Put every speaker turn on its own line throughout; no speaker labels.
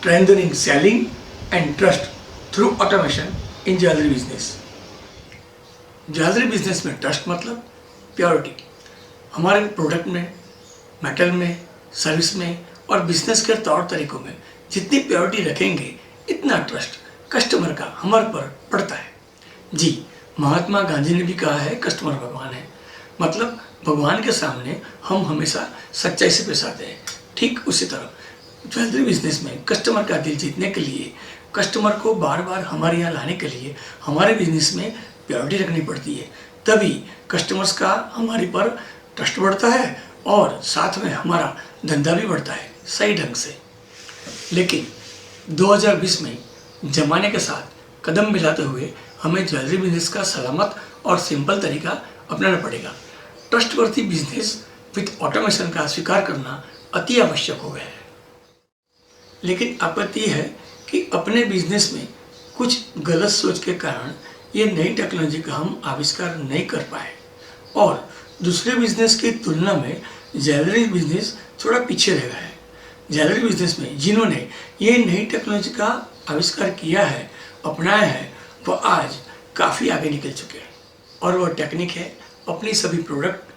strengthening selling and trust through automation in jewellery business. Jewellery business में trust मतलब purity. हमारे product में, metal में, सर्विस में और बिजनेस के तौर तरीकों में जितनी प्योरिटी रखेंगे इतना ट्रस्ट कस्टमर का हमारे पर पड़ता है। जी, महात्मा गांधी ने भी कहा है कस्टमर भगवान है। मतलब भगवान के सामने हम हमेशा सच्चाई से पेश आते हैं। ठीक उसी तरह ज्वेलरी बिजनेस में कस्टमर का दिल जीतने के लिए, कस्टमर को बार बार हमारे यहाँ लाने के लिए हमारे बिजनेस में प्योरिटी रखनी पड़ती है। तभी कस्टमर्स का हमारे पर ट्रस्ट बढ़ता है और साथ में हमारा धंधा भी बढ़ता है सही ढंग से। लेकिन 2020 में ज़माने के साथ कदम मिलाते हुए हमें ज्वेलरी बिजनेस का सलामत और सिंपल तरीका अपनाना पड़ेगा। ट्रस्टवर्थी बिजनेस विथ ऑटोमेशन का स्वीकार करना अति आवश्यक हो गया है। लेकिन आपत्ति है कि अपने बिजनेस में कुछ गलत सोच के कारण ये नई टेक्नोलॉजी का हम आविष्कार नहीं कर पाए और दूसरे बिजनेस की तुलना में ज्वेलरी बिजनेस थोड़ा पीछे रह गया है। ज्वेलरी बिजनेस में जिन्होंने ये नई टेक्नोलॉजी का आविष्कार किया है, अपनाया है, वो आज काफ़ी आगे निकल चुके हैं और वो टेक्निक है अपनी सभी प्रोडक्ट,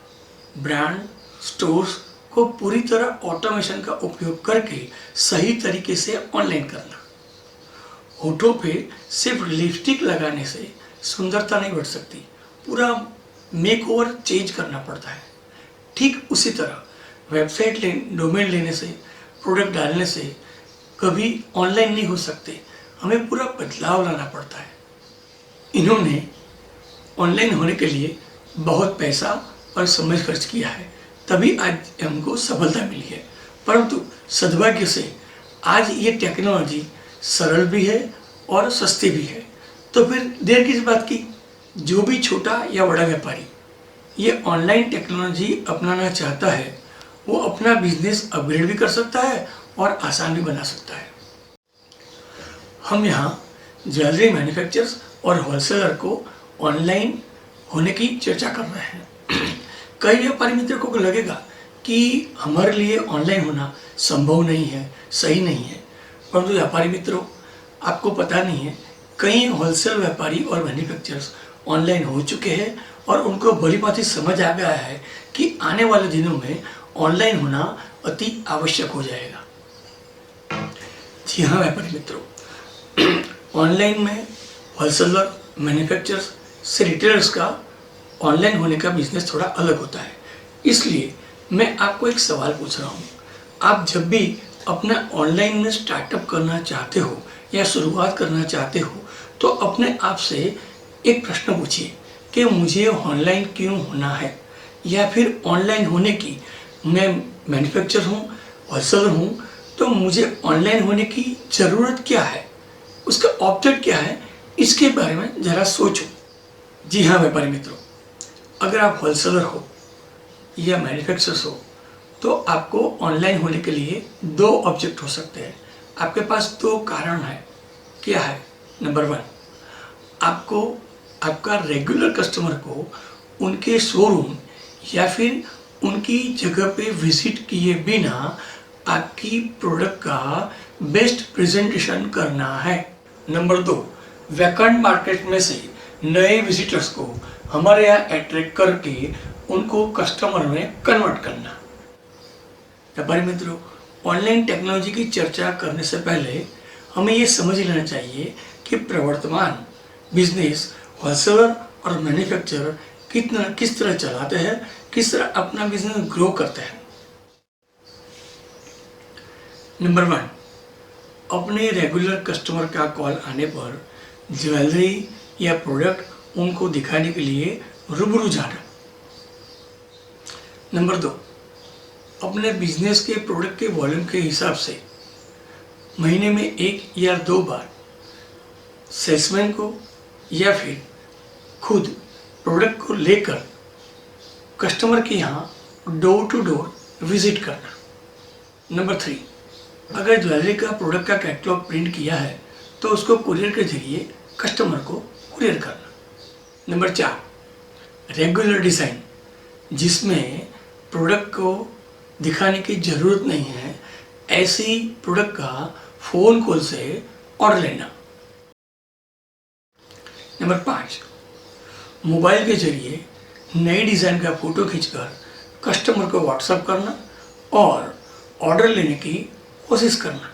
ब्रांड, स्टोर्स को पूरी तरह ऑटोमेशन का उपयोग करके सही तरीके से ऑनलाइन करना। होठों पे सिर्फ लिपस्टिक लगाने से सुंदरता नहीं बढ़ सकती, पूरा मेकओवर चेंज करना पड़ता है। ठीक उसी तरह वेबसाइट डोमेन लेने से, प्रोडक्ट डालने से कभी ऑनलाइन नहीं हो सकते, हमें पूरा बदलाव लाना पड़ता है। इन्होंने ऑनलाइन होने के लिए बहुत पैसा और समय खर्च किया है, तभी आज हमको सफलता मिली है। परंतु सद्भाग्य से आज ये टेक्नोलॉजी सरल भी है और सस्ती भी है। तो फिर देर किस बात की? जो भी छोटा या बड़ा व्यापारी ये ऑनलाइन टेक्नोलॉजी अपनाना चाहता है, वो अपना बिजनेस अपग्रेड भी कर सकता है और आसान भी बना सकता है। हम यहाँ ज्वेलरी मैन्युफैक्चरर्स और होलसेलर को ऑनलाइन होने की चर्चा कर रहे हैं। कई व्यापारी मित्रों को लगेगा कि हमारे लिए ऑनलाइन होना संभव नहीं है, सही नहीं है। परंतु व्यापारी मित्रों, आपको पता नहीं है, कई होलसेल व्यापारी और मैन्युफैक्चरर्स ऑनलाइन हो चुके हैं और उनको भली भांति समझ आ गया है कि आने वाले दिनों में ऑनलाइन होना अति आवश्यक हो जाएगा। जी हाँ व्यापारी मित्रों, ऑनलाइन में होलसेलर, मैन्युफैक्चरर्स से रिटेलर्स का ऑनलाइन होने का बिजनेस थोड़ा अलग होता है। इसलिए मैं आपको एक सवाल पूछ रहा हूँ। आप जब भी अपना ऑनलाइन में स्टार्टअप करना चाहते हो या शुरुआत करना चाहते हो तो अपने आप से एक प्रश्न पूछिए कि मुझे ऑनलाइन क्यों होना है, या फिर ऑनलाइन होने की, मैं मैन्युफैक्चरर हूँ, होलसेलर हूँ, तो मुझे ऑनलाइन होने की ज़रूरत क्या है, उसका ऑब्जेक्ट क्या है, इसके बारे में ज़रा सोचो। जी हाँ व्यापारी मित्रों, अगर आप होलसेलर हो या मैन्युफैक्चरर्स हो तो आपको ऑनलाइन होने के लिए दो ऑब्जेक्ट हो सकते हैं। आपके पास दो कारण है। क्या है? नंबर 1, आपको आपका रेगुलर कस्टमर को उनके शोरूम या फिर उनकी जगह पे विजिट किए बिना आपकी प्रोडक्ट का बेस्ट प्रेजेंटेशन करना है। नंबर 2, वैकेंट मार्केट में से नए विजिटर्स को हमारे यहाँ अट्रैक्ट करके उनको कस्टमर में कन्वर्ट करना। व्यापारी मित्रों, ऑनलाइन टेक्नोलॉजी की चर्चा करने से पहले हमें ये समझ लेना चाहिए कि प्रवर्तमान बिजनेस होलसेलर और मैन्युफैक्चरर किस तरह चलाते हैं, किस तरह अपना बिजनेस ग्रो करते हैं। नंबर 1, अपने रेगुलर कस्टमर का कॉल आने पर ज्वेलरी या प्रोडक्ट उनको दिखाने के लिए रूबरू जाना। नंबर 2, अपने बिजनेस के प्रोडक्ट के वॉल्यूम के हिसाब से महीने में 1 या 2 बार सेल्समैन को या फिर खुद प्रोडक्ट को लेकर कस्टमर के यहाँ डोर टू डोर विजिट करना। नंबर 3, अगर ज्वेलरी का प्रोडक्ट का कैटलॉग प्रिंट किया है तो उसको कुरियर के जरिए कस्टमर को कुरियर करना। नंबर 4, रेगुलर डिज़ाइन, जिसमें प्रोडक्ट को दिखाने की ज़रूरत नहीं है, ऐसी प्रोडक्ट का फ़ोन कॉल से ऑर्डर लेना। नंबर 5, मोबाइल के जरिए नए डिज़ाइन का फ़ोटो खींचकर कस्टमर को व्हाट्सएप करना और ऑर्डर लेने की कोशिश करना।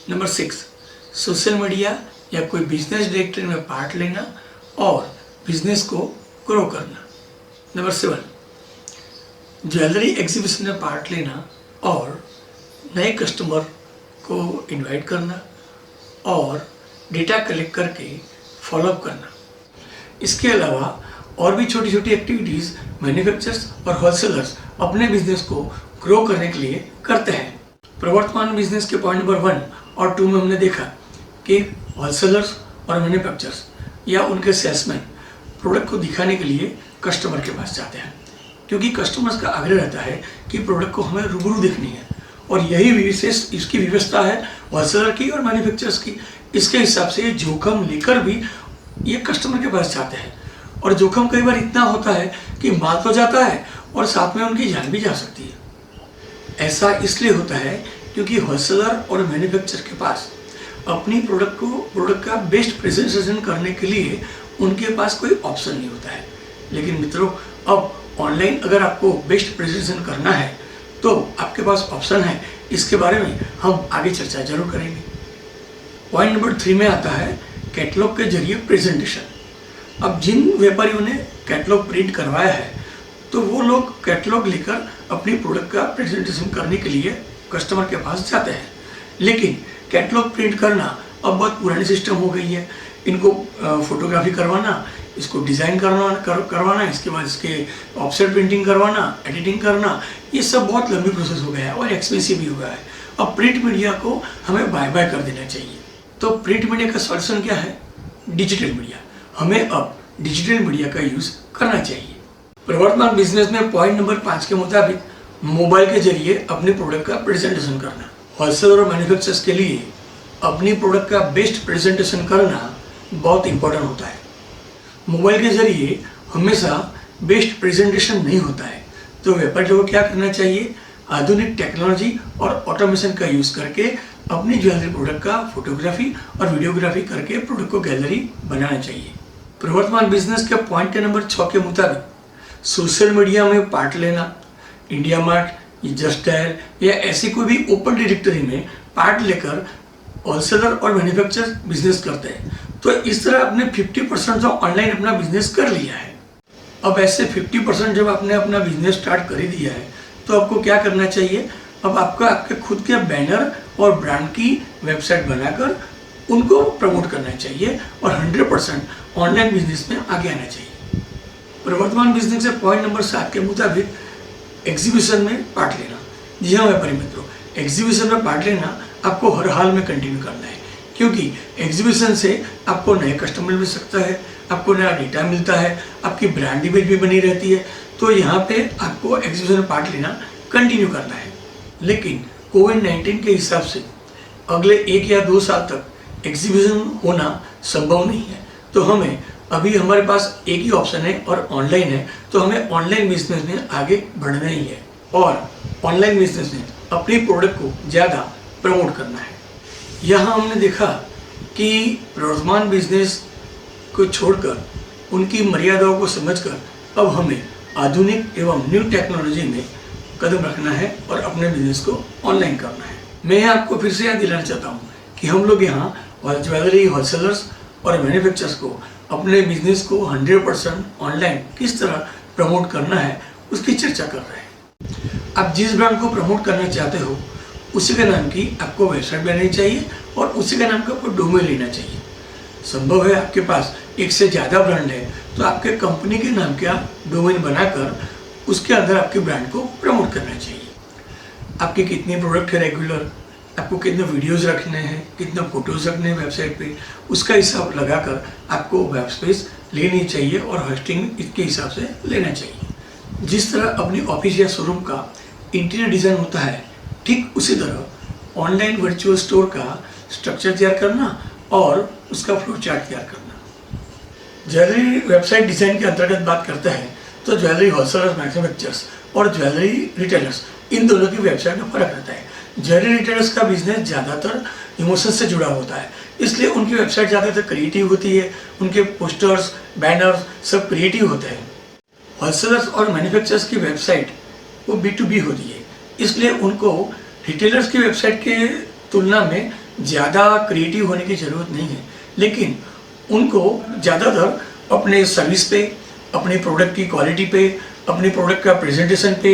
नंबर 6, सोशल मीडिया या कोई बिजनेस डायरेक्टरी में पार्ट लेना और बिजनेस को ग्रो करना। नंबर 7, ज्वेलरी एग्जीबिशन में पार्ट लेना और नए कस्टमर को इनवाइट करना और डेटा कलेक्ट करके फॉलोअप करना। इसके अलावा और भी छोटी छोटी एक्टिविटीज़ मैन्युफैक्चरर्स और होलसेलर्स अपने बिजनेस को ग्रो करने के लिए करते हैं। प्रवर्तमान बिजनेस के पॉइंट नंबर 1 और 2 में हमने देखा कि होलसेलर्स और मैन्युफैक्चरर्स या उनके सेल्समैन प्रोडक्ट को दिखाने के लिए कस्टमर के पास जाते हैं, क्योंकि कस्टमर्स का आग्रह रहता है कि प्रोडक्ट को हमें रूबरू देखनी है और यही विशेष इसकी व्यवस्था है होलसेलर की और मैन्युफैक्चरर्स की। इसके हिसाब से ये जोखिम लेकर भी ये कस्टमर के पास जाते हैं और जोखिम कई बार इतना होता है कि माल तो जाता है और साथ में उनकी जान भी जा सकती है। ऐसा इसलिए होता है क्योंकि होलसेलर और मैन्युफैक्चरर के पास अपनी प्रोडक्ट का बेस्ट प्रेजेंटेशन करने के लिए उनके पास कोई ऑप्शन नहीं होता है। लेकिन मित्रों, अब ऑनलाइन अगर आपको बेस्ट प्रेजेंटेशन करना है तो आपके पास ऑप्शन है। इसके बारे में हम आगे चर्चा जरूर करेंगे। पॉइंट नंबर 3 में आता है कैटलॉग के जरिए प्रेजेंटेशन। अब जिन व्यापारियों ने कैटलॉग प्रिंट करवाया है तो वो लोग कैटलॉग लेकर अपनी प्रोडक्ट का प्रेजेंटेशन करने के लिए कस्टमर के पास जाते हैं। लेकिन कैटलॉग प्रिंट करना अब बहुत पुरानी सिस्टम हो गई है। इनको फोटोग्राफी करवाना, इसको डिज़ाइन करवाना, इसके बाद इसके ऑफसेट प्रिंटिंग करवाना, एडिटिंग करना, ये सब बहुत लंबी प्रोसेस हो गया है और एक्सपेंसिव भी हो गया है। अब प्रिंट मीडिया को हमें बाय बाय कर देना चाहिए। तो प्रिंट मीडिया का सॉल्यूशन क्या है? Digital media. हमें अब डिजिटल मीडिया का यूज़ करना चाहिए। प्रवर्तमान बिजनेस में पॉइंट नंबर 5 के मुताबिक मोबाइल के जरिए अपने प्रोडक्ट का प्रेजेंटेशन करना। होलसेलर और मैन्युफैक्चरर्स के लिए अपनी प्रोडक्ट का बेस्ट प्रेजेंटेशन करना बहुत इंपॉर्टेंट होता है। मोबाइल के जरिए हमेशा बेस्ट प्रेजेंटेशन नहीं होता है, तो व्यापारी को क्या करना चाहिए? आधुनिक टेक्नोलॉजी और ऑटोमेशन का यूज़ करके अपनी ज्वेलरी प्रोडक्ट का फोटोग्राफी और वीडियोग्राफी करके प्रोडक्ट को गैलरी बनाना चाहिए। प्रवर्तमान बिजनेस के पॉइंट के नंबर 6 के मुताबिक सोशल मीडिया में पार्ट लेना, इंडिया मार्ट, जस्ट डायल या ऐसी कोई भी ओपन डायरेक्टरी में पार्ट लेकर होलसेलर और मैन्युफैक्चरर बिजनेस करते हैं। तो इस तरह आपने 50% जो ऑनलाइन अपना बिजनेस कर लिया है। अब ऐसे 50% जब आपने अपना बिजनेस स्टार्ट कर ही दिया है तो आपको क्या करना चाहिए? अब आपके खुद के बैनर और ब्रांड की वेबसाइट बनाकर उनको प्रमोट करना चाहिए और 100% ऑनलाइन बिजनेस में आगे आना चाहिए। प्रवर्तमान बिजनेस के पॉइंट नंबर 7 के मुताबिक एग्जीबिशन में पार्ट लेना। जी हाँ व्यापारी मित्रों, एग्जीबिशन में पार्ट लेना आपको हर हाल में कंटिन्यू करना है, क्योंकि एग्जीबिशन से आपको नए कस्टमर मिल सकता है, आपको नया डेटा मिलता है, आपकी ब्रांड इमेज भी बनी रहती है। तो यहाँ पे आपको एग्जीबिशन में पार्ट लेना कंटिन्यू करना है। लेकिन कोविड-19 के हिसाब से अगले 1 या 2 साल तक एग्जीबिशन होना संभव नहीं है। तो हमें अभी हमारे पास एक ही ऑप्शन है और ऑनलाइन है, तो हमें ऑनलाइन बिजनेस में आगे बढ़ना ही है और ऑनलाइन बिजनेस में अपनी प्रोडक्ट को ज़्यादा प्रमोट करना है। यहाँ हमने देखा कि प्रवर्तमान बिजनेस को छोड़कर उनकी मर्यादाओं को समझकर अब हमें आधुनिक एवं न्यू टेक्नोलॉजी में कदम रखना है और अपने बिजनेस को ऑनलाइन करना है। मैं आपको फिर से याद दिलाना चाहता हूँ कि हम लोग यहाँ ज्वेलरी होलसेलर्स और मैन्युफैक्चरर्स को अपने बिजनेस को 100% ऑनलाइन किस तरह प्रमोट करना है उसकी चर्चा कर रहे हैं। आप जिस ब्रांड को प्रमोट करना चाहते हो उसी के नाम की आपको वेबसाइट बनानी चाहिए और उसी के नाम का आपको डोमेन लेना चाहिए। संभव है आपके पास एक से ज़्यादा ब्रांड है तो आपके कंपनी के नाम का डोमेन बनाकर उसके अंदर आपके ब्रांड को प्रमोट करना चाहिए। आपके कितने प्रोडक्ट है रेगुलर, आपको कितने वीडियोस रखने हैं, कितने फोटोज़ रखने हैं वेबसाइट पे, उसका हिसाब लगाकर आपको वेब स्पेस लेनी चाहिए और होस्टिंग इसके हिसाब से लेना चाहिए। जिस तरह अपनी ऑफिस या शोरूम का इंटीरियर डिज़ाइन होता है, ठीक उसी तरह ऑनलाइन वर्चुअल स्टोर का स्ट्रक्चर तैयार करना और उसका फ्लो चार्ट तैयार करना। ज्वेलरी वेबसाइट डिज़ाइन के अंतर्गत बात करते हैं तो ज्वेलरी होलसेलर्स, मैन्युफैक्चरर्स और ज्वेलरी रिटेलर्स इन दोनों की वेबसाइट में फ़र्क रहता है। ज्वेलरी रिटेलर्स का बिजनेस ज़्यादातर इमोशन से जुड़ा होता है, इसलिए उनकी वेबसाइट ज़्यादातर क्रिएटिव होती है, उनके पोस्टर्स, बैनर्स सब क्रिएटिव होते हैं। होलसेलर्स और मैन्युफैक्चरर्स की वेबसाइट वो B2B होती है, इसलिए उनको रिटेलर्स की वेबसाइट के तुलना में ज़्यादा क्रिएटिव होने की ज़रूरत नहीं है, लेकिन उनको ज़्यादातर अपने सर्विस पे, अपने प्रोडक्ट की क्वालिटी पे, अपने प्रोडक्ट का प्रेजेंटेशन पे,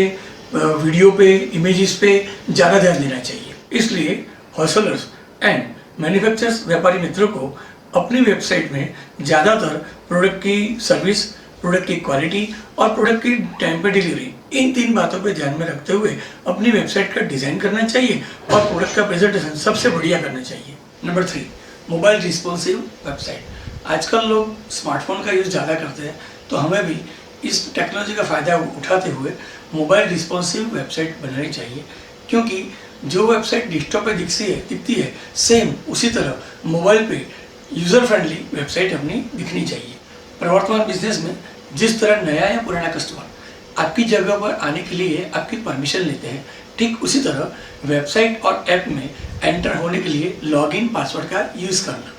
वीडियो पे, इमेजेस पे ज़्यादा ध्यान देना चाहिए। इसलिए होलसेलर्स एंड मैन्युफैक्चरर्स व्यापारी मित्रों को अपनी वेबसाइट में ज़्यादातर प्रोडक्ट की सर्विस, प्रोडक्ट की क्वालिटी और प्रोडक्ट की टाइम पे डिलीवरी, इन 3 बातों पे ध्यान में रखते हुए अपनी वेबसाइट का डिज़ाइन करना चाहिए और प्रोडक्ट का प्रेजेंटेशन सबसे बढ़िया करना चाहिए। Number 3, mobile responsive website. आजकल लोग स्मार्टफोन का यूज़ ज़्यादा करते हैं, तो हमें भी इस टेक्नोलॉजी का फ़ायदा उठाते हुए मोबाइल रिस्पॉन्सिव वेबसाइट बनानी चाहिए, क्योंकि जो वेबसाइट डेस्कटॉप पे दिखती है सेम उसी तरह मोबाइल पे यूज़र फ्रेंडली वेबसाइट अपनी दिखनी चाहिए। प्रवर्तमान बिजनेस में जिस तरह नया या पुराना कस्टमर आपकी जगह पर आने के लिए आपकी परमिशन लेते हैं, ठीक उसी तरह वेबसाइट और ऐप में एंटर होने के लिए लॉगिन पासवर्ड का यूज़ करना।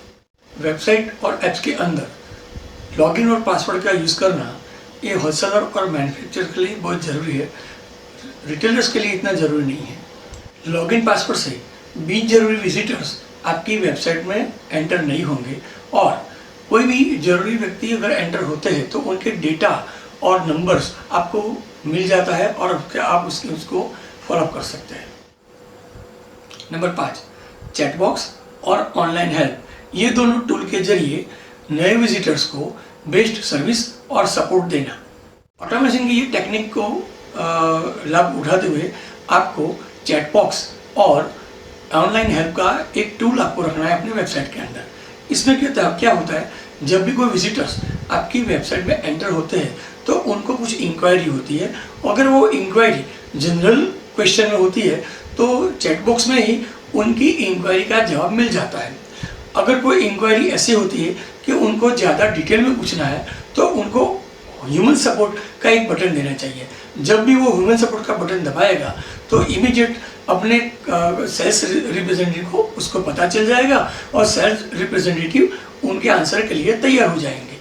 वेबसाइट और ऐप्स के अंदर लॉगिन और पासवर्ड का यूज़ करना ये होलसेलर और मैन्युफैक्चरर के लिए बहुत ज़रूरी है, रिटेलर्स के लिए इतना ज़रूरी नहीं है। लॉगिन पासवर्ड से 20 जरूरी विजिटर्स आपकी वेबसाइट में एंटर नहीं होंगे, और कोई भी जरूरी व्यक्ति अगर एंटर होते हैं तो उनके डेटा और नंबर्स आपको मिल जाता है और आप उसको फॉलोअप कर सकते हैं। नंबर 5, चैटबॉक्स और ऑनलाइन हेल्प। ये दोनों टूल के जरिए नए विजिटर्स को बेस्ट सर्विस और सपोर्ट देना। ऑटोमेशन की ये टेक्निक को लाभ उठाते हुए आपको चैटबॉक्स और ऑनलाइन हेल्प का एक टूल आपको रखना है अपनी वेबसाइट के अंदर। इसमें क्या होता है, जब भी कोई विजिटर्स आपकी वेबसाइट में एंटर होते हैं तो उनको कुछ इंक्वायरी होती है। अगर वो इंक्वायरी जनरल क्वेश्चन में होती है तो चैटबॉक्स में ही उनकी इंक्वायरी का जवाब मिल जाता है। अगर कोई इंक्वायरी ऐसी होती है कि उनको ज़्यादा डिटेल में पूछना है तो उनको ह्यूमन सपोर्ट का एक बटन देना चाहिए। जब भी वो ह्यूमन सपोर्ट का बटन दबाएगा तो इमीडिएट अपने सेल्स रिप्रेजेंटेटिव को उसको पता चल जाएगा और सेल्स रिप्रेजेंटेटिव उनके आंसर के लिए तैयार हो जाएंगे।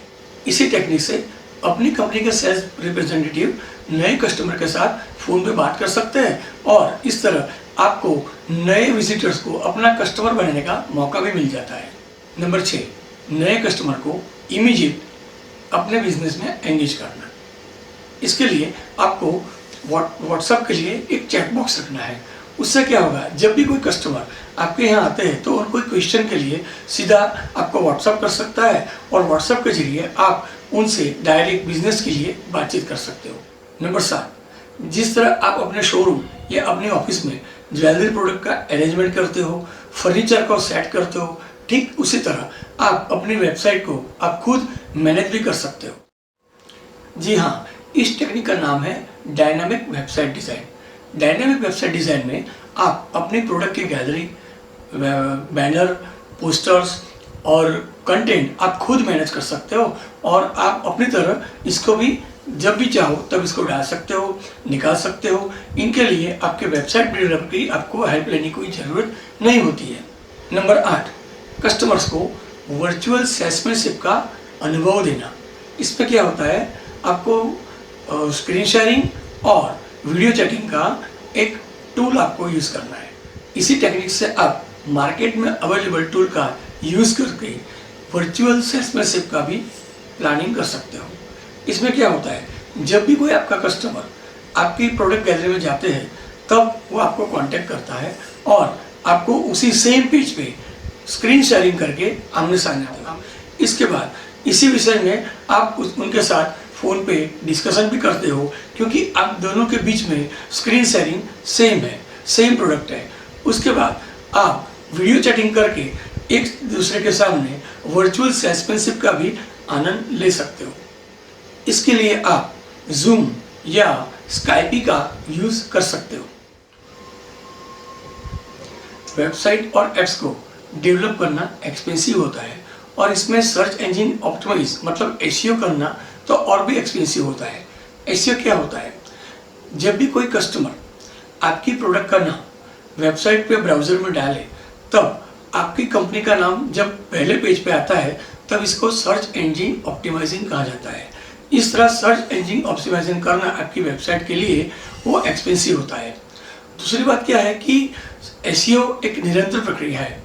इसी टेक्निक से अपनी कंपनी के सेल्स रिप्रेजेंटेटिव नए कस्टमर के साथ फ़ोन पे बात कर सकते हैं और इस तरह आपको नए विजिटर्स को अपना कस्टमर बनाने का मौका भी मिल जाता है। नंबर 6, नए कस्टमर को इमीडिएट अपने बिजनेस में एंगेज करना। इसके लिए आपको व्हाट्सएप के लिए एक चैट बॉक्स रखना है। उससे क्या होगा, जब भी कोई कस्टमर आपके यहाँ आते हैं तो उनको क्वेश्चन के लिए सीधा आपको व्हाट्सएप कर सकता है और व्हाट्सएप के जरिए आप उनसे डायरेक्ट बिजनेस के लिए बातचीत कर सकते हो। नंबर 7, जिस तरह आप अपने शोरूम या अपने ऑफिस में ज्वेलरी प्रोडक्ट का अरेंजमेंट करते हो, फर्नीचर को सेट करते हो, ठीक उसी तरह आप अपनी वेबसाइट को आप खुद मैनेज भी कर सकते हो। जी हाँ, इस टेक्निक का नाम है dynamic website design. Dynamic website design में आप अपनी प्रोडक्ट की गैलरी, बैनर, पोस्टर्स और कंटेंट आप खुद मैनेज कर सकते हो और आप अपनी तरह इसको भी जब भी चाहो तब इसको डाल सकते हो, निकाल सकते हो। इनके लिए आपके वेबसाइट बिल्डर की आपको हेल्प लेने की कोई ज़रूरत नहीं होती है। नंबर 8, कस्टमर्स को वर्चुअल सेल्समैनशिप का अनुभव देना। इसमें क्या होता है, आपको स्क्रीन शेयरिंग और वीडियो चैटिंग का एक टूल आपको यूज़ करना है। इसी टेक्निक से आप मार्केट में अवेलेबल टूल का यूज़ करके वर्चुअल सेल्समैनशिप का भी प्लानिंग कर सकते हो। इसमें क्या होता है, जब भी कोई आपका कस्टमर आपकी प्रोडक्ट गैलरी में जाते हैं तब वो आपको कांटेक्ट करता है और आपको उसी सेम पेज पे स्क्रीन शेयरिंग करके आमने सामने आता है। इसके बाद इसी विषय में आप उनके साथ फ़ोन पे डिस्कशन भी करते हो, क्योंकि आप दोनों के बीच में स्क्रीन शेयरिंग सेम है, सेम प्रोडक्ट है। उसके बाद आप वीडियो चैटिंग करके एक दूसरे के सामने वर्चुअल सेल्समैनशिप का भी आनंद ले सकते हो। इसके लिए आप जूम या स्काइपी का यूज़ कर सकते हो। वेबसाइट और ऐप्स को डेवलप करना एक्सपेंसिव होता है और इसमें सर्च इंजन ऑप्टिमाइज मतलब एसईओ करना तो और भी एक्सपेंसिव होता है। एसईओ क्या होता है, जब भी कोई कस्टमर आपकी प्रोडक्ट का नाम वेबसाइट पे ब्राउज़र में डालें तब आपकी कंपनी का नाम जब पहले पेज पे आता है तब इसको सर्च इंजन ऑप्टिमाइजिंग कहा जाता है। इस तरह सर्च इंजन ऑप्टिमाइजिंग करना आपकी वेबसाइट के लिए वो एक्सपेंसिव होता है। दूसरी बात क्या है कि एसईओ एक निरंतर प्रक्रिया है,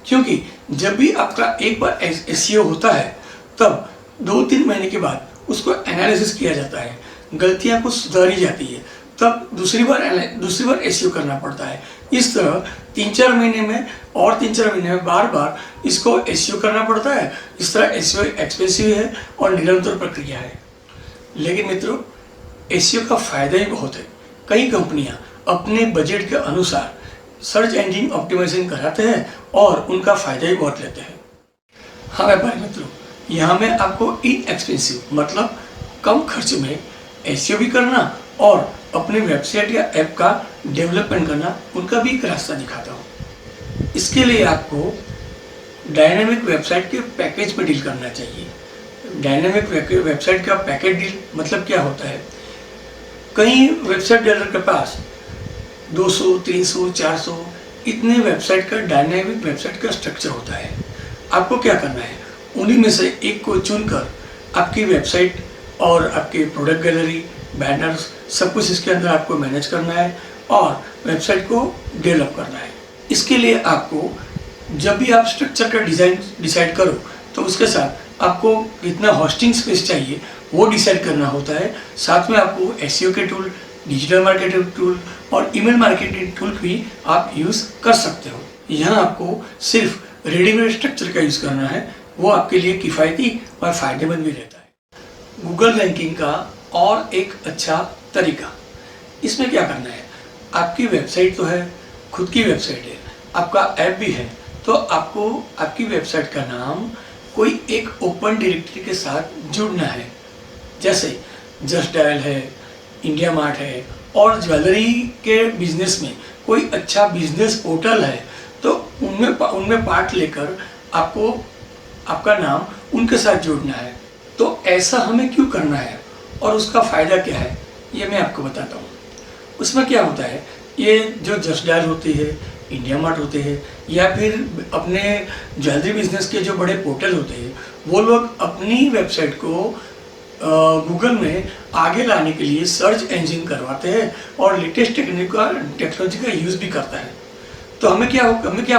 क्योंकि जब भी आपका एक बार एसईओ होता है तब 2-3 महीने के बाद उसको एनालिसिस किया जाता है, गलतियां कुछ सुधारी जाती है, तब दूसरी बार एसईओ करना पड़ता है। इस तरह 3-4 महीने में और 3-4 महीने में बार बार इसको एसईओ करना पड़ता है। इस तरह एसईओ एक्सपेंसिव है और निरंतर प्रक्रिया है। लेकिन मित्रों, एसईओ का फायदा ही बहुत है। कई कंपनियां अपने बजट के अनुसार सर्च इंजन ऑप्टिमाइजेशन कराते हैं और उनका फायदा ही बहुत लेते हैं। हाँ व्यापारी मित्रों, यहाँ मैं आपको इनएक्सपेंसिव मतलब कम खर्च में एसईओ भी करना और अपने वेबसाइट या ऐप का डेवलपमेंट करना, उनका भी एक रास्ता दिखाता हूँ। इसके लिए आपको डायनामिक वेबसाइट के पैकेज पर डील करना चाहिए। डायनामिक वेबसाइट का पैकेज डील मतलब क्या होता है? कई वेबसाइट डेवलपर के पास 200, 300, 400 इतने वेबसाइट का डायनामिक वेबसाइट का स्ट्रक्चर होता है। आपको क्या करना है, उन्हीं में से एक को चुनकर आपकी वेबसाइट और आपकी प्रोडक्ट गैलरी, बैनर्स, सब कुछ इसके अंदर आपको मैनेज करना है और वेबसाइट को डेवलप करना है। इसके लिए आपको जब भी आप स्ट्रक्चर का डिज़ाइन डिसाइड करो तो उसके साथ आपको कितना होस्टिंग स्पेस चाहिए वो डिसाइड करना होता है। साथ में आपको एसईओ के टूल, डिजिटल मार्केटिंग टूल और ईमेल मार्केटिंग टूल भी आप यूज़ कर सकते हो। यहाँ आपको सिर्फ रेडीमेड स्ट्रक्चर का यूज़ करना है, वो आपके लिए किफ़ायती और फ़ायदेमंद भी रहता है। गूगल रैंकिंग का और एक अच्छा तरीका, इसमें क्या करना है, आपकी वेबसाइट तो है, खुद की वेबसाइट है, आपका ऐप भी है, तो आपको आपकी वेबसाइट का नाम कोई एक ओपन डायरेक्टरी के साथ जुड़ना है। जैसे जस्ट डायल है, इंडिया मार्ट है और ज्वेलरी के बिजनेस में कोई अच्छा बिजनेस पोर्टल है, तो उनमें पार्ट लेकर आपको आपका नाम उनके साथ जोड़ना है। तो ऐसा हमें क्यों करना है और उसका फ़ायदा क्या है, ये मैं आपको बताता हूँ। उसमें क्या होता है, ये जो जस्ट डायल होती है, इंडिया मार्ट होते हैं या फिर अपने ज्वेलरी बिजनेस के जो बड़े पोर्टल होते हैं, वो लोग अपनी वेबसाइट को गूगल में आगे लाने के लिए सर्च इंजन करवाते हैं और लेटेस्ट टेक्नोलॉजी का यूज़ भी करता है। तो हमें क्या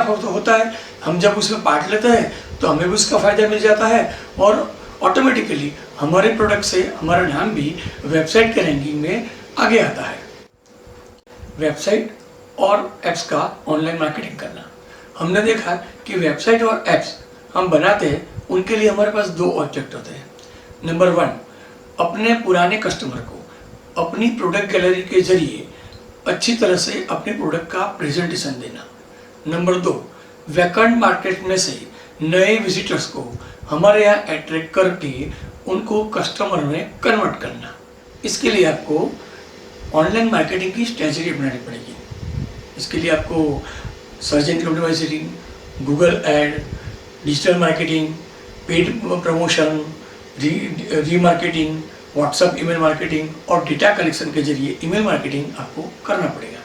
होता है, हम जब उसमें पार्ट लेते हैं तो हमें भी उसका फ़ायदा मिल जाता है और ऑटोमेटिकली हमारे प्रोडक्ट से हमारा नाम भी वेबसाइट के रैंकिंग में आगे आता है। वेबसाइट और ऐप्स का ऑनलाइन मार्केटिंग करना, हमने देखा कि वेबसाइट और ऐप्स हम बनाते हैं, उनके लिए हमारे पास 2 ऑब्जेक्ट होते हैं। नंबर 1, अपने पुराने कस्टमर को अपनी प्रोडक्ट गैलरी के जरिए अच्छी तरह से अपने प्रोडक्ट का प्रेजेंटेशन देना। नंबर 2, वैकेंट मार्केट में से नए विजिटर्स को हमारे यहाँ अट्रैक्ट करके उनको कस्टमर में कन्वर्ट करना। इसके लिए आपको ऑनलाइन मार्केटिंग की स्ट्रेटजी अपनानी पड़ेगी। इसके लिए आपको search engine optimisation, Google ad, digital marketing, paid promotion, remarketing, WhatsApp email marketing और डेटा कलेक्शन के जरिए ईमेल मार्केटिंग आपको करना पड़ेगा।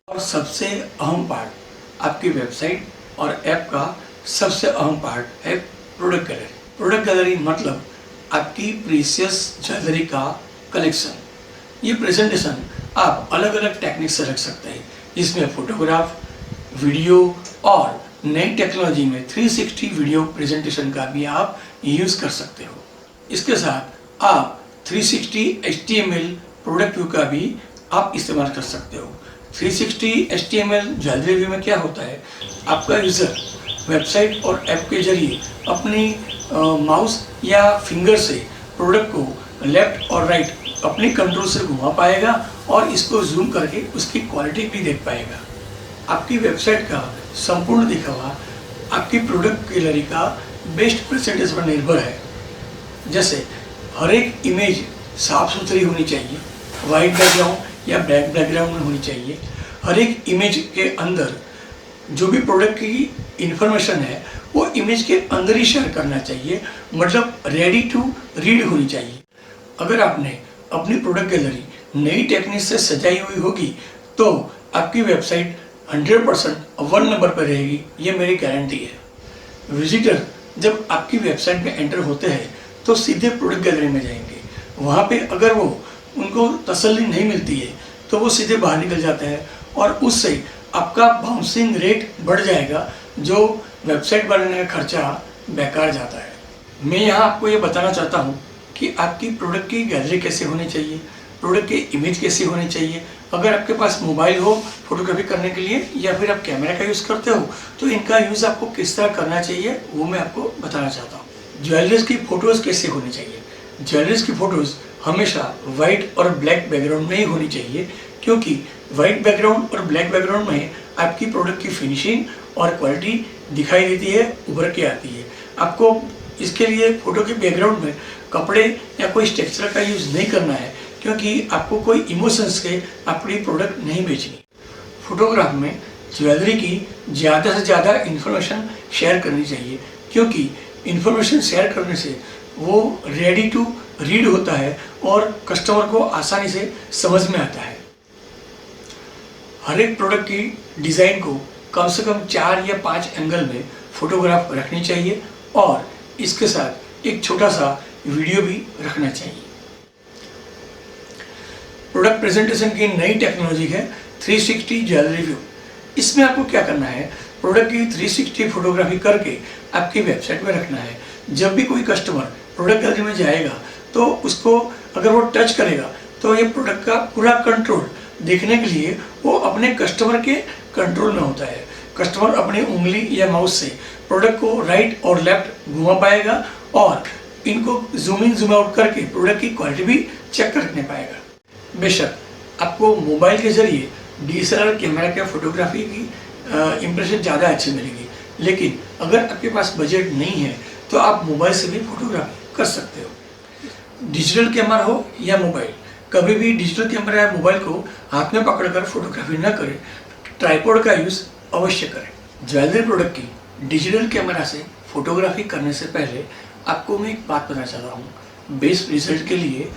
और सबसे अहम पार्ट आपकी वेबसाइट और ऐप का सबसे अहम पार्ट है प्रोडक्ट गैलरी। प्रोडक्ट गैलरी मतलब आपकी प्रीशियस ज्वेलरी का कलेक्शन। ये प्रेजेंटेशन आप अलग अलग टेक्निक से रख सकते हैं, जिसमें फोटोग्राफ, वीडियो और नई टेक्नोलॉजी में 360 वीडियो प्रेजेंटेशन का भी आप यूज़ कर सकते हो। इसके साथ आप 360 HTML प्रोडक्ट व्यू का भी आप इस्तेमाल कर सकते हो। 360 HTML ज्वेलरी व्यू में क्या होता है, आपका यूज़र वेबसाइट और ऐप के जरिए अपनी माउस या फिंगर से प्रोडक्ट को लेफ्ट और राइट अपने कंट्रोल से घुमा पाएगा और इसको जूम करके उसकी क्वालिटी भी देख पाएगा। आपकी वेबसाइट का संपूर्ण दिखावा आपकी प्रोडक्ट गैलरी का बेस्ट प्रेजेंटेशन पर निर्भर है। जैसे हर एक इमेज साफ सुथरी होनी चाहिए, वाइट बैकग्राउंड या ब्लैक बैकग्राउंड में होनी चाहिए। हर एक इमेज के अंदर जो भी प्रोडक्ट की इंफॉर्मेशन है वो इमेज के अंदर ही शेयर करना चाहिए, मतलब रेडी टू रीड होनी चाहिए। अगर आपने अपनी प्रोडक्ट गैलरी नई टेक्निक से सजाई हुई होगी तो आपकी वेबसाइट 100% 1 नंबर पर रहेगी, ये मेरी गारंटी है। विजिटर जब आपकी वेबसाइट में एंटर होते हैं तो सीधे प्रोडक्ट गैलरी में जाएंगे। वहाँ पे अगर वो उनको तसल्ली नहीं मिलती है तो वो सीधे बाहर निकल जाते हैं और उससे आपका बाउंसिंग रेट बढ़ जाएगा, जो वेबसाइट बनाने का खर्चा बेकार जाता है। मैं यहाँ आपको ये बताना चाहता हूँ कि आपकी प्रोडक्ट की गैलरी कैसे होनी चाहिए, प्रोडक्ट की इमेज कैसी होनी चाहिए। अगर आपके पास मोबाइल हो फोटोग्राफी करने के लिए या फिर आप कैमरा का यूज़ करते हो तो इनका यूज़ आपको किस तरह करना चाहिए वो मैं आपको बताना चाहता हूँ। ज्वेलरीज की फ़ोटोज़ कैसे होनी चाहिए। ज्वेलरीज की फ़ोटोज़ हमेशा वाइट और ब्लैक बैकग्राउंड में ही होनी चाहिए, क्योंकि वाइट बैकग्राउंड और ब्लैक बैकग्राउंड में आपकी प्रोडक्ट की फिनिशिंग और क्वालिटी दिखाई देती है, उभर के आती है। आपको इसके लिए फ़ोटो के बैकग्राउंड में कपड़े या कोई स्ट्रक्चर का यूज़ नहीं करना है, क्योंकि आपको कोई इमोशंस के अपनी प्रोडक्ट नहीं बेचनी। फोटोग्राफ में ज्वेलरी की ज़्यादा से ज़्यादा इन्फॉर्मेशन शेयर करनी चाहिए, क्योंकि इन्फॉर्मेशन शेयर करने से वो रेडी टू रीड होता है और कस्टमर को आसानी से समझ में आता है। हर एक प्रोडक्ट की डिज़ाइन को कम से कम 4 या 5 एंगल में फोटोग्राफ रखनी चाहिए और इसके साथ एक छोटा सा वीडियो भी रखना चाहिए। प्रोडक्ट प्रेजेंटेशन की नई टेक्नोलॉजी है 360 ज्वेलरी व्यू। इसमें आपको क्या करना है, प्रोडक्ट की 360 फोटोग्राफी करके आपकी वेबसाइट में रखना है। जब भी कोई कस्टमर प्रोडक्ट गैलरी में जाएगा तो उसको अगर वो टच करेगा तो ये प्रोडक्ट का पूरा कंट्रोल देखने के लिए वो अपने कस्टमर के कंट्रोल में होता है। कस्टमर अपनी उंगली या माउस से प्रोडक्ट को राइट और लेफ्ट घुमा पाएगा और इनको जूम इन जूम आउट करके प्रोडक्ट की क्वालिटी भी चेक करने पाएगा। बेशक आपको मोबाइल के जरिए DSLR कैमरा के फोटोग्राफी की इम्प्रेशन ज़्यादा अच्छी मिलेगी, लेकिन अगर आपके पास बजट नहीं है तो आप मोबाइल से भी फोटोग्राफी कर सकते हो। डिजिटल कैमरा हो या मोबाइल, कभी भी डिजिटल कैमरा या मोबाइल को हाथ में पकड़कर फोटोग्राफी न करें, ट्राइपॉड का यूज़ अवश्य करें। ज्वेलरी प्रोडक्ट की डिजिटल कैमरा से फोटोग्राफी करने से पहले आपको मैं एक बात बताना चाह रहा हूँ। बेस्ट रिजल्ट के लिए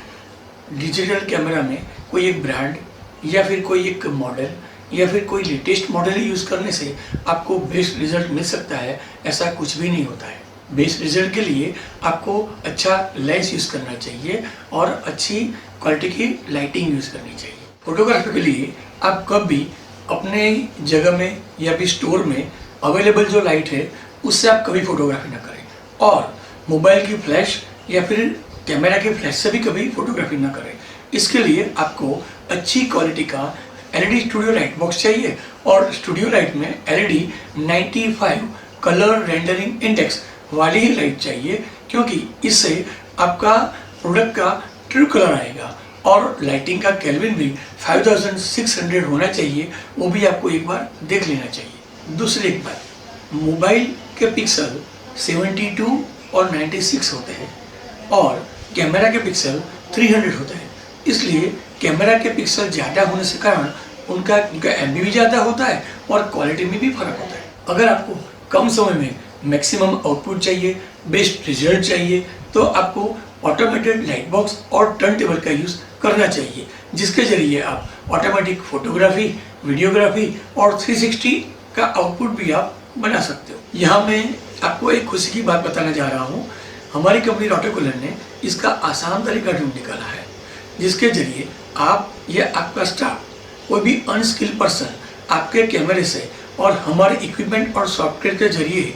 डिजिटल कैमरा में कोई एक ब्रांड या फिर कोई एक मॉडल या फिर कोई लेटेस्ट मॉडल यूज़ करने से आपको बेस्ट रिजल्ट मिल सकता है, ऐसा कुछ भी नहीं होता है। बेस्ट रिजल्ट के लिए आपको अच्छा लेंस यूज़ करना चाहिए और अच्छी क्वालिटी की लाइटिंग यूज़ करनी चाहिए। फोटोग्राफी के लिए आप कभी अपने जगह में या फिर स्टोर में अवेलेबल जो लाइट है उससे आप कभी फोटोग्राफी ना करें, और मोबाइल की फ्लैश या फिर कैमरा के फ्लैश से भी कभी फोटोग्राफी ना करें। इसके लिए आपको अच्छी क्वालिटी का LED स्टूडियो लाइट बॉक्स चाहिए और स्टूडियो लाइट में LED 95 कलर रेंडरिंग इंडेक्स वाली ही लाइट चाहिए, क्योंकि इससे आपका प्रोडक्ट का ट्रू कलर आएगा और लाइटिंग का केल्विन भी 5600 होना चाहिए, वो भी आपको एक बार देख लेना चाहिए। दूसरी एक बात, मोबाइल के पिक्सल 72 और 96 होते हैं और कैमरा के पिक्सल 300 होते हैं। इसलिए कैमरा के पिक्सल ज़्यादा होने से कारण उनका MB भी ज़्यादा होता है और क्वालिटी में भी फ़र्क होता है। अगर आपको कम समय में मैक्सिमम आउटपुट चाहिए, बेस्ट रिजल्ट चाहिए, तो आपको ऑटोमेटेड लाइट बॉक्स और टर्न टेबल का यूज़ करना चाहिए, जिसके ज़रिए आप ऑटोमेटिक फोटोग्राफी, वीडियोग्राफी और 360 का आउटपुट भी आप बना सकते हो। यहाँ मैं आपको एक खुशी की बात बताना जा रहा हूँ। हमारी कंपनी रॉटोकूलर ने इसका आसान तरीका ढूंढ निकाला है, जिसके जरिए आप या आपका स्टाफ, कोई भी अनस्किल्ड पर्सन आपके कैमरे से और हमारे इक्विपमेंट और सॉफ्टवेयर के जरिए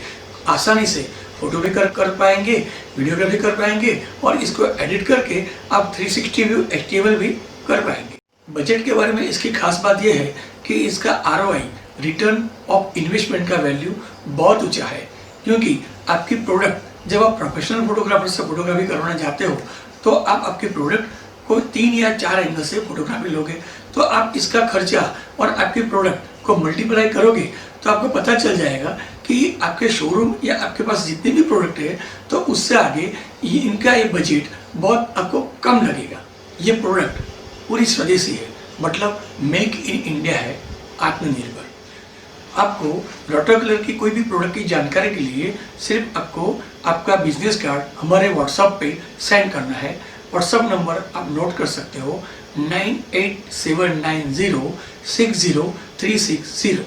आसानी से फोटो भी कर पाएंगे, वीडियोग्राफी कर पाएंगे और इसको एडिट करके आप 360 व्यू HTML भी कर पाएंगे। बजट के बारे में इसकी खास बात यह है कि इसका ROI, रिटर्न ऑफ इन्वेस्टमेंट का वैल्यू बहुत ऊंचा है, क्योंकि आपकी प्रोडक्ट जब आप प्रोफेशनल फोटोग्राफर से फोटोग्राफी करवाना चाहते हो तो आप आपके प्रोडक्ट को 3 या 4 एंगल से फोटोग्राफी लोगे, तो आप इसका खर्चा और आपके प्रोडक्ट को मल्टीप्लाई करोगे तो आपको पता चल जाएगा कि आपके शोरूम या आपके पास जितने भी प्रोडक्ट है तो उससे आगे इनका ये बजट बहुत आपको कम लगेगा। ये प्रोडक्ट पूरी स्वदेशी है, मतलब मेक इन इंडिया है, आत्मनिर्भर। आपको रॉटोकूलर की कोई भी प्रोडक्ट की जानकारी के लिए सिर्फ आपको आपका बिजनेस कार्ड हमारे व्हाट्सएप पे सेंड करना है। व्हाट्सएप नंबर आप नोट कर सकते हो 9879060 360।